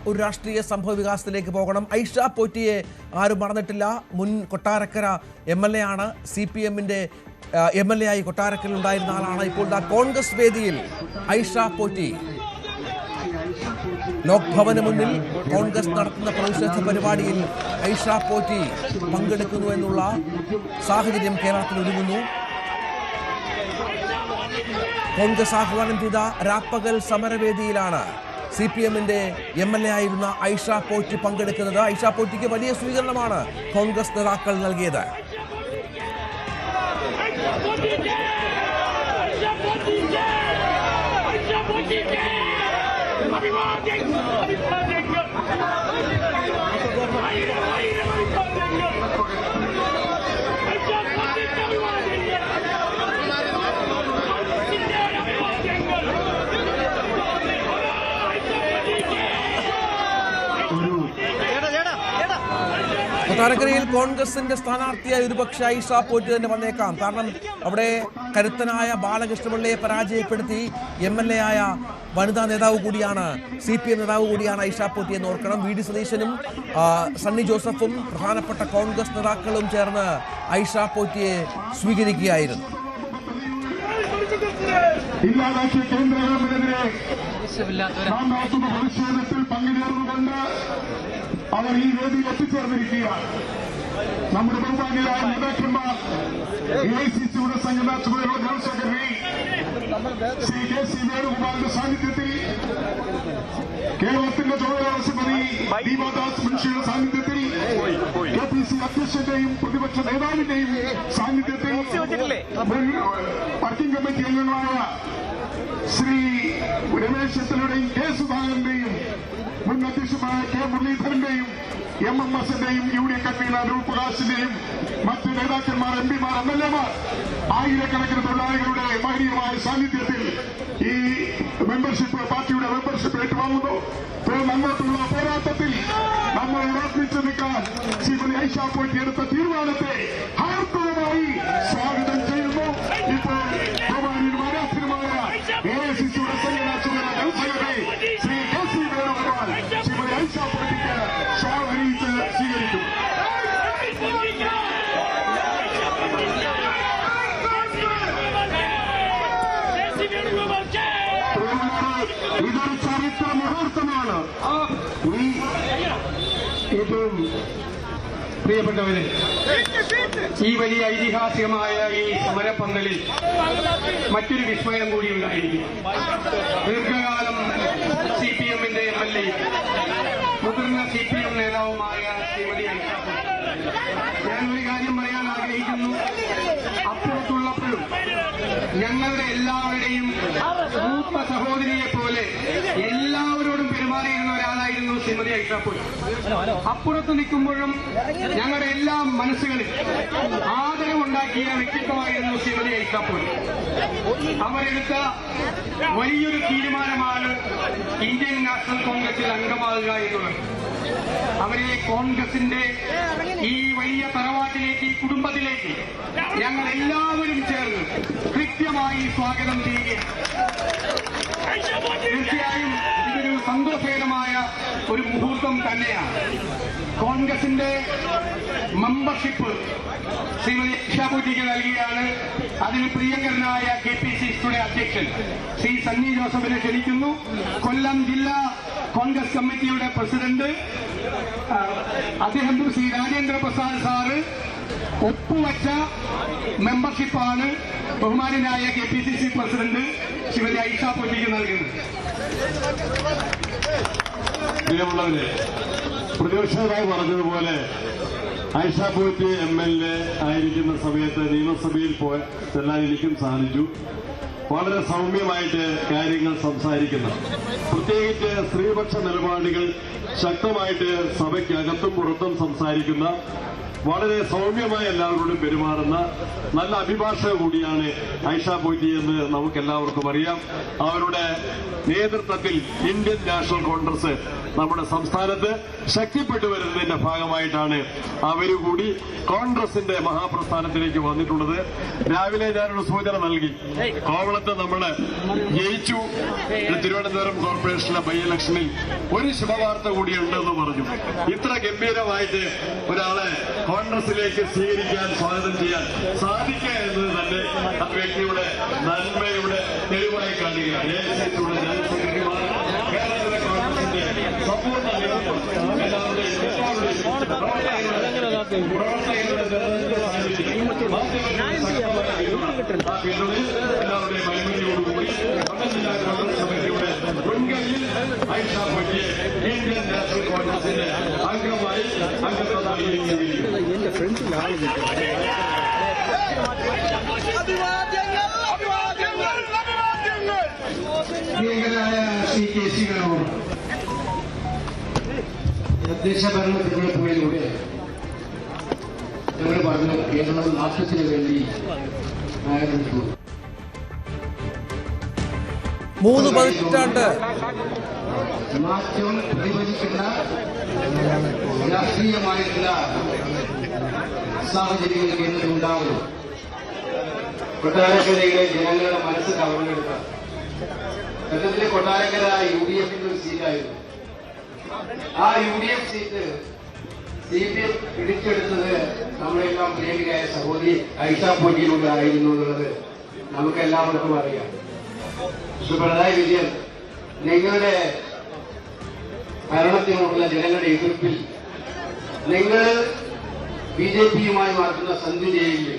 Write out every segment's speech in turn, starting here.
ഒരു രാഷ്ട്രീയ സംഭവ വികാസത്തിലേക്ക് പോകണം. ഐഷ പോറ്റിയെ ആരും മറന്നിട്ടില്ല. മുൻ കൊട്ടാരക്കര MLA ആണ്. CPMന്റെ MLA ആയി കൊട്ടാരക്കരയിൽ ഉണ്ടായിരുന്ന ആളാണ്. ഇപ്പോൾ കോൺഗ്രസ് വേദിയിൽ ഐഷ പോറ്റി ലോക് ഭവന് മുന്നിൽ കോൺഗ്രസ് നടത്തുന്ന പ്രതിഷേധ പരിപാടിയിൽ ഐഷ പോറ്റി പങ്കെടുക്കുന്നു എന്നുള്ള സാഹചര്യം കേരളത്തിൽ ഒരുങ്ങുന്നു. കോൺഗ്രസ് ആഹ്വാനം ചെയ്ത രാപ്പകൽ സമരവേദിയിലാണ് CPMന്റെ MLA ആയിരുന്ന ഐഷ പോറ്റി പങ്കെടുക്കുന്നത്. ഐഷ പോറ്റിക്ക് വലിയ സ്വീകരണമാണ് കോൺഗ്രസ് നേതാക്കൾ നൽകിയത്. കൊട്ടാരക്കരയിൽ കോൺഗ്രസിന്റെ സ്ഥാനാർത്ഥിയായി ഒരുപക്ഷെ ഐഷ പോറ്റി തന്നെ വന്നേക്കാം. കാരണം അവിടെ കരുത്തനായ ബാലകൃഷ്ണപിള്ളയെ പരാജയപ്പെടുത്തി MLA ആയ വനിതാ നേതാവ് കൂടിയാണ്, CPM നേതാവ് കൂടിയാണ് ഐഷ പോറ്റി എന്ന് ഓർക്കണം. VD സതീശനും സണ്ണി ജോസഫും പ്രധാനപ്പെട്ട കോൺഗ്രസ് നേതാക്കളും ചേർന്ന് ഐഷ പോറ്റിയെ സ്വീകരിക്കുകയായിരുന്നു. അവർ ഈ വേദിയിൽ എത്തിച്ചേർന്നിരിക്കുകയാണ്. നമ്മുടെ ബഹുമാന്യരായ നേതാക്കന്മാർ AICCയുടെ സംഘടനാ ചുമതലയുള്ള ജനറൽ സെക്രട്ടറി ശ്രീ KC വേണുഗോപാലിന്റെ സാന്നിധ്യത്തിൽ, കേരളത്തിന്റെ ചുമതലയുള്ള ശ്രീമതി ദീപാദാസ് മുൻഷിയുടെ സാന്നിധ്യത്തിൽ, KPC അധ്യക്ഷന്റെയും പ്രതിപക്ഷ നേതാവിന്റെയും സാന്നിധ്യത്തിൽ, വർക്കിംഗ് കമ്മിറ്റി അംഗങ്ങളായ ശ്രീ രമേശ് ചെന്നിത്തലയുടെയും K സുധാകരന്റെയും മുൻ അധ്യക്ഷമായ K മുരളീധരന്റെയും MMSന്റെയും UDF കൺവീനർ അനൂപ് പ്രകാശിന്റെയും മറ്റ് നേതാക്കന്മാർ, MPമാർ, MLAമാർ, ആയിരക്കണക്കിന് തൊഴിലാളികളുടെ മഹനീയമായ സാന്നിധ്യത്തിൽ ഈ പാർട്ടിയുടെ മെമ്പർഷിപ്പ് ഏറ്റുവാങ്ങുന്നു. തുടർന്ന് അങ്ങോട്ടുള്ള പോരാട്ടത്തിൽ നമ്മൾ ഉറപ്പിച്ചു നിൽക്കാൻ ശ്രീമതി ഐഷ പോറ്റി എടുത്ത തീരുമാനത്തെ ഹാർദവമായി സ്വാഗതം ചെയ്യുന്നു. ഇപ്പോൾ ബഹുമാന്യനും ആരാധനുമായ AICCയുടെ സംഘടനാ ചുമതല general secretary Shri KC Venugopal Shrimati Aisha പോറ്റിക്ക് സ്വാഗതം സ്വീകരിക്കും. ഇതൊരു ചരിത്ര മുഹൂർത്തമാണ്. ഏറ്റവും പ്രിയപ്പെട്ടവരെ, ഈ വലിയ ഐതിഹാസികമായ ഈ സമരപ്പന്തലിൽ മറ്റൊരു വിസ്മയം കൂടി ഉണ്ടായിരിക്കും. ദീർഘകാലം CPMന്റെ MLA, മുതിർന്ന CPM നേതാവുമായ ശ്രീമതി ഐഷ പോറ്റി. ഞാനൊരു കാര്യം പറയാൻ ആഗ്രഹിക്കുന്നു. അപ്പുറത്തുള്ളപ്പോഴും ഞങ്ങളുടെ എല്ലാവരുടെയും മൂത്ത സഹോദരിയെ പോലെ എല്ലാവരോടും പെരുമാറിയിരുന്ന ഒരാളായിരുന്നു ശ്രീമതി ഐഷ പോറ്റി. അപ്പുറത്ത് നിൽക്കുമ്പോഴും ഞങ്ങളുടെ എല്ലാ മനസ്സുകളിൽ ആദരവുണ്ടാക്കിയ വ്യക്തിത്വമായിരുന്നു ശ്രീമതി ഐഷ പോറ്റി. അവരെടുത്ത വലിയൊരു തീരുമാനമാണ് ഇന്ത്യൻ നാഷണൽ കോൺഗ്രസിൽ അംഗമാകുക എന്നുള്ളത്. അവരെ കോൺഗ്രസിന്റെ ഈ വലിയ തറവാട്ടിലേക്ക്, ഈ കുടുംബത്തിലേക്ക് ഞങ്ങൾ എല്ലാവരും ചേർന്ന് കൃത്യമായി സ്വാഗതം ചെയ്യുകയാണ്. തീർച്ചയായും ഇതൊരു സന്തോഷകരമായ ഒരു മുഹൂർത്തം തന്നെയാണ്. കോൺഗ്രസിന്റെ മെമ്പർഷിപ്പ് ശ്രീമതി ഐഷ പോറ്റിക്ക് നൽകിയാണ്. അതിന് പ്രിയങ്കരനായ KPCCയുടെ അധ്യക്ഷൻ ശ്രീ സണ്ണി ജോസഫിനെ ക്ഷണിക്കുന്നു. കൊല്ലം ജില്ലാ കോൺഗ്രസ് കമ്മിറ്റിയുടെ പ്രസിഡന്റ് അദ്ദേഹം ശ്രീ രാജേന്ദ്ര പ്രസാദ് സാറ് ഒപ്പുവച്ച മെമ്പർഷിപ്പാണ് ബഹുമാനായ KPCC പ്രസിഡന്റ് ശ്രീമതി ഐഷ പോറ്റിക്ക് നൽകുന്നത്. പ്രിയമുള്ളവരെ, പ്രതിപക്ഷ നേതാവ് പറഞ്ഞതുപോലെ ഐഷ പോറ്റി MLA ആയിരിക്കുന്ന സമയത്ത് നിയമസഭയിൽ ചെല്ലാൻ എനിക്കും സാധിച്ചു. വളരെ സൗമ്യമായിട്ട് കാര്യങ്ങൾ സംസാരിക്കുന്ന, പ്രത്യേകിച്ച് സ്ത്രീപക്ഷ നിലപാടുകൾ ശക്തമായിട്ട് സഭയ്ക്കകത്തും പുറത്തും സംസാരിക്കുന്ന വളരെ സൗമ്യമായി എല്ലാവരോടും പെരുമാറുന്ന നല്ല അഭിഭാഷക കൂടിയാണ് ഐഷ പോറ്റി എന്ന് നമുക്കെല്ലാവർക്കും അറിയാം. അവരുടെ നേതൃത്വത്തിൽ ഇന്ത്യൻ നാഷണൽ കോൺഗ്രസ് നമ്മുടെ സംസ്ഥാനത്ത് ശക്തിപ്പെട്ടു വരുന്നതിന്റെ ഭാഗമായിട്ടാണ് അവരുകൂടി കോൺഗ്രസിന്റെ മഹാപ്രസ്ഥാനത്തിലേക്ക് വന്നിട്ടുള്ളത്. രാവിലെ ഞാനൊരു സൂചന നൽകി, കോവളത്ത് നമ്മൾ ജയിച്ചു, തിരുവനന്തപുരം കോർപ്പറേഷനിലെ ബൈ ഇലക്ഷനിൽ ഒരു ശുഭവാർത്ത കൂടിയുണ്ടെന്ന് പറഞ്ഞു. ഇത്ര ഗംഭീരമായിട്ട് ഒരാളെ കോൺഗ്രസിലേക്ക് സ്വീകരിക്കാൻ, സ്വാഗതം ചെയ്യാൻ സാധിക്കുക എന്നത് തന്നെ ആ വ്യക്തിയുടെ നന്മയുടെ തെളിവായി കാണുകയാണ്. ജനറൽ സെക്രട്ടറിമാർ, കേരളത്തിലെ കോൺഗ്രസിന്റെ സമ്പൂർണ്ണ എല്ലാവരുടെയും അഴിമതിയോടുകൂടി ജില്ലാ കോൺഗ്രസ് കമ്മിറ്റിയുടെ മുൻകൈയിൽ ഐഷ പോറ്റിയെ ഇന്ത്യൻ നാഷണൽ കോൺഗ്രസിന്റെ അംഗമായി അംഗപ്രധാനം പ്രിയങ്കരായ ശ്രീ കെ സി വേണുഗോപാൽ, തദ്ദേശ ഭരണ തിരഞ്ഞെടുപ്പുകളിലൂടെ ഞങ്ങൾ പറഞ്ഞു കേരളം നാശത്തിന് വേണ്ടി ആരംഭിച്ചു. 3 പതിറ്റാണ്ട് മാറ്റം പ്രതിഫലിക്കുന്ന രാഷ്ട്രീയമായിട്ടുള്ള സാഹചര്യങ്ങൾ കേരളത്തിൽ ഉണ്ടാവുന്നു. കൊട്ടാരക്കരയിലെ ജനങ്ങളുടെ മനസ്സ് കവർന്നെടുത്ത സത്യത്തിലെ കൊട്ടാരക്കര UDFന്റെ ഒരു സീറ്റായിരുന്നു. ആ UDF സീറ്റ് CPM പിടിച്ചെടുത്തത് നമ്മളെല്ലാം പ്രിയങ്കരായ സഹോദരി ഐഷ പോറ്റിയിലൂടെ ആയിരുന്നു എന്നുള്ളത് നമുക്ക് എല്ലാവർക്കും അറിയാം. ശ്രീ പിണറായി വിജയൻ നിങ്ങളുടെ ഭരണത്തിനോടുള്ള ജനങ്ങളുടെ എതിർപ്പിൽ നിങ്ങൾ BJPയുമായി നടത്തുന്ന സന്ധി ജയിലിൽ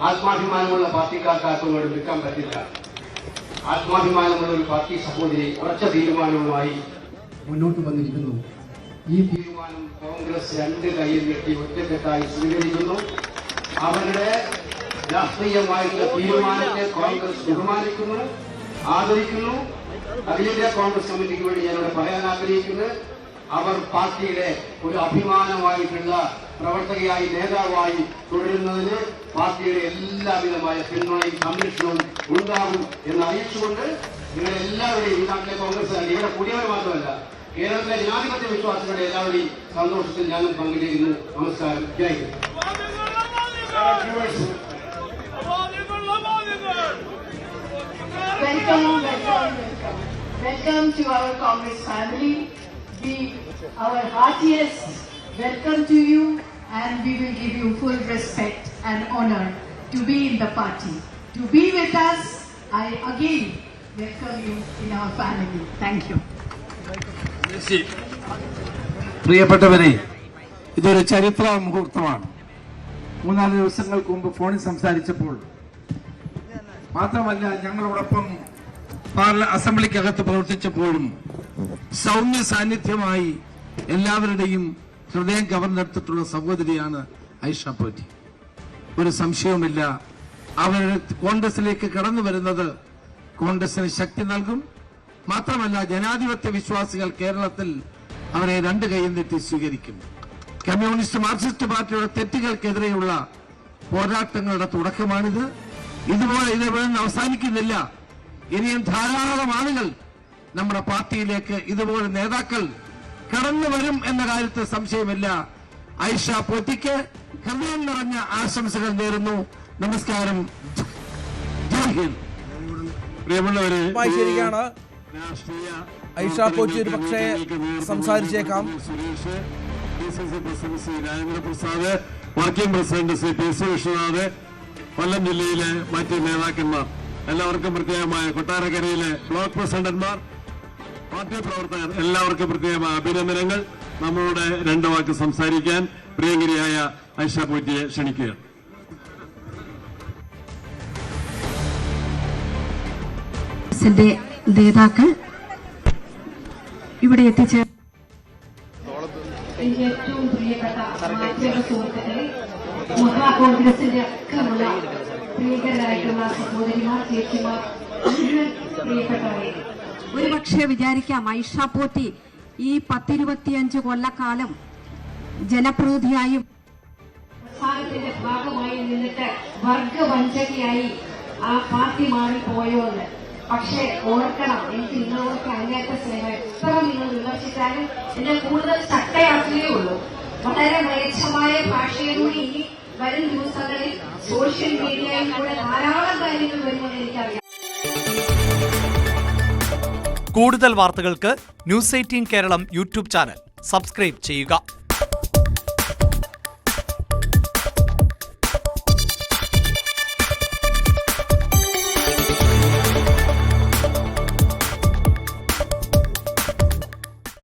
ആത്മാഭിമാനമുള്ള പാർട്ടിക്കാർക്കാർക്കും നിൽക്കാൻ പറ്റില്ല. ആത്മാഭിമാനമുള്ള ഒരു പാർട്ടി സഹോദരി ഉറച്ച തീരുമാനവുമായി മുന്നോട്ട് വന്നിരിക്കുന്നു. ഈ തീരുമാനം കോൺഗ്രസ് 2 കൈയിൽ കെട്ടി ഒറ്റക്കെട്ടായി സ്വീകരിക്കുന്നു. അവരുടെ രാഷ്ട്രീയമായിട്ടുള്ള തീരുമാനത്തെ കോൺഗ്രസ് ബഹുമാനിക്കുന്നു, ആദരിക്കുന്നു. അഖിലേന്ത്യാ കോൺഗ്രസ് കമ്മിറ്റിക്ക് വേണ്ടി ഞാനിവിടെ പറയാൻ ആഗ്രഹിക്കുന്നത്, അവർ പാർട്ടിയുടെ ഒരു അഭിമാനമായിട്ടുള്ള പ്രവർത്തകയായി, നേതാവായി തുടരുന്നതിന് പാർട്ടിയുടെ എല്ലാവിധമായ പിന്തുണയും സംരക്ഷണവും ഉണ്ടാകും എന്ന് അറിയിച്ചുകൊണ്ട് നിങ്ങളെല്ലാവരുടെയും ഈ നാട്ടിലെ കോൺഗ്രസ് ഇവിടെ കൂടിയവർ മാത്രമല്ല, കേരളത്തിലെ ജനാധിപത്യ വിശ്വാസികളുടെ എല്ലാവരുടെയും സന്തോഷത്തിൽ ഞാനും പങ്കുചേരുന്നു. നമസ്കാരം. ജയ് Hind. Welcome to our Congress family. Our heartiest welcome to you, and we will give you full respect and honor to be in the party. To be with us, I again welcome you in our family. Thank you. പ്രിയപ്പെട്ടവരെ, ഇതൊരു ചരിത്ര മുഹൂർത്തമാണ്. 3-4 ദിവസങ്ങൾക്ക് മുമ്പ് ഫോണിൽ സംസാരിച്ചപ്പോൾ മാത്രമല്ല, ഞങ്ങളോടൊപ്പം അസംബ്ലിക്കകത്ത് പ്രവർത്തിച്ചപ്പോഴും സൗമ്യ സാന്നിധ്യമായി എല്ലാവരുടെയും ഹൃദയം കവർന്നെടുത്തിട്ടുള്ള സഹോദരിയാണ് ഐഷ പോറ്റി. ഒരു സംശയവുമില്ല, അവർ കോൺഗ്രസിലേക്ക് കടന്നു വരുന്നത് കോൺഗ്രസിന് ശക്തി നൽകും. മാത്രമല്ല, ജനാധിപത്യ വിശ്വാസികൾ കേരളത്തിൽ അവരെ 2 കൈയും നീട്ടി സ്വീകരിക്കും. കമ്മ്യൂണിസ്റ്റ് മാർക്സിസ്റ്റ് പാർട്ടിയുടെ തെറ്റുകൾക്കെതിരെയുള്ള പോരാട്ടങ്ങളുടെ തുടക്കമാണിത്. ഇതുപോലെ ഇവിടെ അവസാനിക്കുന്നില്ല. ഇനിയും ധാരാളം ആളുകൾ നമ്മുടെ പാർട്ടിയിലേക്ക്, ഇതുപോലെ നേതാക്കൾ കടന്നു വരും എന്ന കാര്യത്തിൽ സംശയമില്ല. ഐഷ പോറ്റിക്ക് ഹൃദയം നിറഞ്ഞ ആശംസകൾ നേരുന്നു. നമസ്കാരം. ജയ് ഹിന്ദ്. പ്രിയമുള്ളവരെ, ശരിയാണ്. ഐഷ പോറ്റി ഒരു പക്ഷേ സംസാരിച്ചേക്കാം. Suresh, PCC president Shri Rajendraprasad, working president Shri PC Vishwanath, Kollam ജില്ലയിലെ മറ്റ് നേതാക്കന്മാർ, എല്ലാവർക്കും പ്രത്യേകമായ കൊട്ടാരക്കരയിലെ ബ്ലോക്ക് പ്രസിഡന്റ്മാർ, പാർട്ടി പ്രവർത്തകർ, എല്ലാവർക്കും പ്രത്യേകമായ അഭിനന്ദനങ്ങൾ. നമ്മളുടെ 2 വാക്ക് സംസാരിക്കാൻ പ്രിയങ്കരിയായ ഐഷ പോറ്റിയെ ക്ഷണിക്കുകയാണ്. നേതാക്കൾ ഇവിടെ എത്തിച്ചേർന്നു. ഏറ്റവും പ്രിയപ്പെട്ട മാധ്യമ സുഹൃത്തുക്കളെ, മഹാ കോൺഗ്രസിന്റെ അക്കമുള്ള പ്രിയങ്കരായിട്ടുള്ള സഹോദരിമാർ, ചേച്ചിമാർ, പ്രിയപ്പെട്ടവരെ, ഒരുപക്ഷെ വിചാരിക്കാം ഐഷ പോറ്റി ഈ 10-25 കൊല്ലക്കാലം ജനപ്രതിനിധിയായും സമൂഹത്തിന്റെ ഭാഗമായി നിന്നിട്ട് വർഗവഞ്ചകയായി ആ പാർട്ടി മാറിപ്പോയോ എന്ന്. പക്ഷേ ഓർക്കണം, എനിക്ക് നിങ്ങളോടൊക്കെ അങ്ങേറ്റ സ്നേഹം. എത്ര നിങ്ങൾ വിമർശിച്ചാലും എന്നെ കൂടുതൽ ചട്ടയാക്കുകയേ ഉള്ളൂ. വളരെ മ്ലേച്ഛമായ ഭാഷയിലൂടെ ഇനി വരും ദിവസങ്ങളിൽ സോഷ്യൽ മീഡിയയിൽ കൂടെ ധാരാളം കാര്യങ്ങൾ വരുമെന്ന് എനിക്കറിയാം. കൂടുതൽ വാർത്തകൾക്ക് news 18 Keralam YouTube channel subscribe ചെയ്യുക.